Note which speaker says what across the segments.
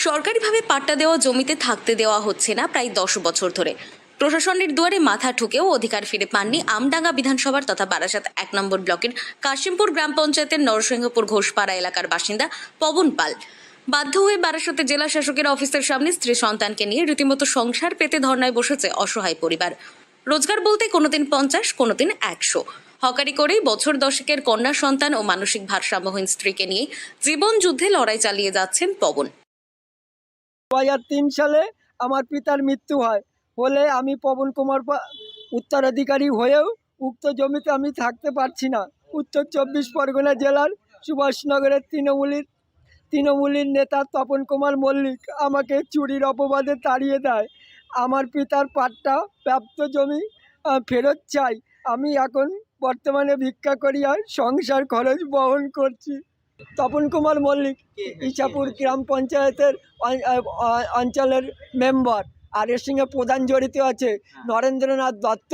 Speaker 1: সরকারিভাবে পাট্টা দেওয়া জমিতে থাকতে দেওয়া হচ্ছে না প্রায় 10 বছর ধরে। প্রশাসনের দুয়ারে মাথা ঠুকেও অধিকার ফিরে পাননি আমডাঙ্গা বিধানসভার তথা বারাসাত 1 নম্বর ব্লকের কাশিমপুর গ্রাম পঞ্চায়েতের নরসিংহপুর ঘোষপাড়া এলাকার বাসিন্দা পবন পাল। বাধ্য হয়ে বারাসাতে জেলা শাসকের অফিসের সামনে স্ত্রী সন্তানকে নিয়ে রীতিমতো সংসার পেতে ধর্নায় বসেছে অসহায় পরিবার। রোজগার বলতে কোনোদিন 50, কোনোদিন 100। হকারি করেই বছর দশেকের কন্যা সন্তান ও মানসিক ভারসাম্যহীন স্ত্রীকে নিয়ে জীবন যুদ্ধে লড়াই চালিয়ে যাচ্ছেন পবন।
Speaker 2: 2003 সালে আমার পিতার মৃত্যু হলে আমি পবন কুমার উত্তরাধিকারী হয়েও উক্ত জমিতে আমি থাকতে পারছি না। উত্তর 24 পরগনা জেলার সুভাষনগরের তৃণমূলের নেতা তপন কুমার মল্লিক আমাকে চুরির অপবাদে তাড়িয়ে দেয়। আমার পিতার পাট্টা প্রাপ্ত জমি ফেরত চাই। আমি এখন বর্তমানে ভিক্ষা করিয়া সংসার খরচ বহন করছি। তপন কুমার মল্লিক ইছাপুর গ্রাম পঞ্চায়েতের অঞ্চলের মেম্বার, আর এর সঙ্গে প্রধান জড়িত আছে নরেন্দ্রনাথ দত্ত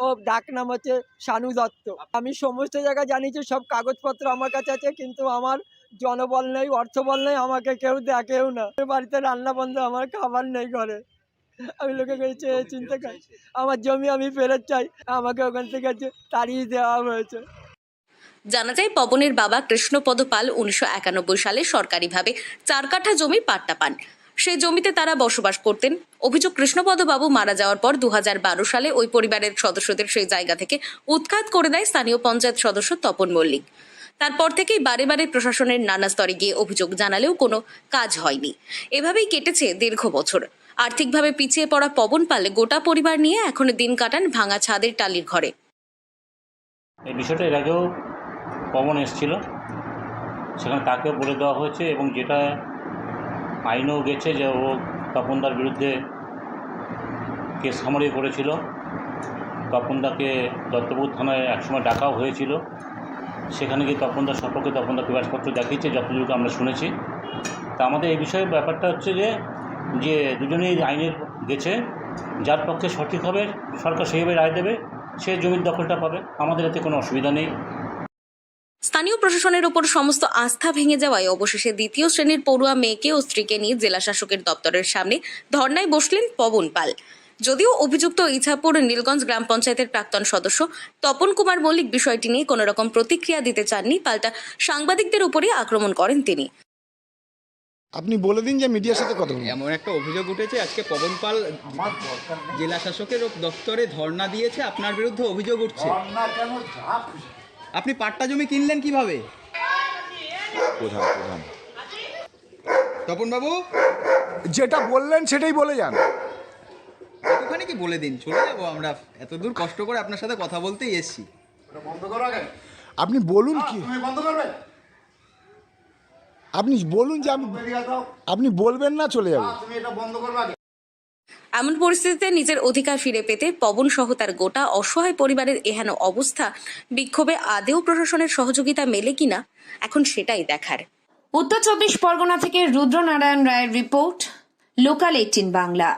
Speaker 2: ও ডাক নাম হচ্ছে শানু দত্ত। আমি সমস্ত জায়গায় জানিয়েছি, সব কাগজপত্র আমার কাছে আছে, কিন্তু আমার জনবল নেই, অর্থবল নেই, আমাকে কেউ দেখেও না। বাড়িতে রান্না বন্ধ, আমার খাবার নেই ঘরে। আমি লোকে গেছে চিন্তা করি, আমার জমি আমি ফেরত চাই। আমাকে ওখান থেকে তাড়িয়ে দেওয়া হয়েছে।
Speaker 1: জানা যায়, পবনের বাবা কৃষ্ণপদ পাল 1991 সালে সরকারিভাবে 4 কাঠা জমি পাট্টা পান। সেই জমিতে তারা বসবাস করতেন। অভিযোগ, কৃষ্ণপদ বাবু মারা যাওয়ার পর 2012 সালে ওই পরিবারের সদস্যদের সেই জায়গা থেকে উৎখাত করে দেয় স্থানীয় পঞ্চায়েত সদস্য তপন মল্লিক। তারপর থেকেই বারে বারে প্রশাসনের নানা স্তরে গিয়ে অভিযোগ জানালেও কোনো কাজ হয়নি। এভাবেই কেটেছে দীর্ঘ বছর। আর্থিকভাবে পিছিয়ে পড়া পবন পাল গোটা পরিবার নিয়ে এখন দিন কাটান ভাঙা ছাদের টালির ঘরে।
Speaker 3: এই বিষয়টা এর আগেও পবন এসেছিল, সেখানে তাকেও বলে দেওয়া হয়েছে, এবং যেটা আইনেও গেছে যে ও তপনদার বিরুদ্ধে কেস খামারি করেছিল। তপনদাকে দত্তপুর থানায় একসময় ডাকাও হয়েছিল। সেখানে গিয়ে তপনদার সম্পর্কে তপনদার প্রকাশপত্র দেখিয়েছে, যতটুকু আমরা শুনেছি। তা আমাদের এই বিষয়ে ব্যাপারটা হচ্ছে যে দুজনেই আইনের গেছে, যার পক্ষে সঠিক হবে সরকার সেইভাবে রায় দেবে, সে জমির দখলটা পাবে। আমাদের এতে কোনো অসুবিধা নেই।
Speaker 1: স্থানীয় প্রশাসনের ওপর সমস্ত আস্থা ভেঙে যাওয়ায় অবশেষে দ্বিতীয় শ্রেণীর পড়ুয়া মেয়েকে ও স্ত্রীকে নিয়ে জেলা শাসকের দপ্তরের সামনে ধর্নায় বসলেন পবন পাল। যদিও অভিযুক্ত ইছাপুর নীলগঞ্জ গ্রাম পঞ্চায়েতের প্রাক্তন সদস্য তপন কুমার মল্লিক বিষয়টি নিয়ে কোনো রকম প্রতিক্রিয়া দিতে চাননি, পাল্টা সাংবাদিকদের উপরই আক্রমণ করেন তিনি।
Speaker 4: আপনি বলে দিন যে মিডিয়ার সাথে কথা বলুন।
Speaker 5: এমন একটা অভিযোগ উঠেছে, আজকে পবন পাল জেলা শাসকের দপ্তরে ধর্ণা দিয়েছে, আপনার বিরুদ্ধে অভিযোগ উঠছে। আপনি পাট্টা জমি কিনলেন কিভাবে?
Speaker 4: প্রধান
Speaker 5: তপন বাবু,
Speaker 4: যেটা বললেন সেটাই বলে যান।
Speaker 5: ওখানে কি বলে দিন, চলে যাবো আমরা। এত দূর কষ্ট করে আপনার সাথে কথা বলতেই এসেছি।
Speaker 4: আপনি বলুন কি, আপনি বলুন যে আপনি বলবেন না, চলে যাবো।
Speaker 1: এমন পরিস্থিতিতে নিজের অধিকার ফিরে পেতে পবন সহ তার গোটা অসহায় পরিবারের এহেন অবস্থা, বিক্ষোভে আদেও প্রশাসনের সহযোগিতা মেলে কিনা এখন সেটাই দেখার।
Speaker 6: উত্তর 24 পরগনা থেকে রুদ্রনারায়ণ রায়ের রিপোর্ট, লোকাল 18 বাংলা।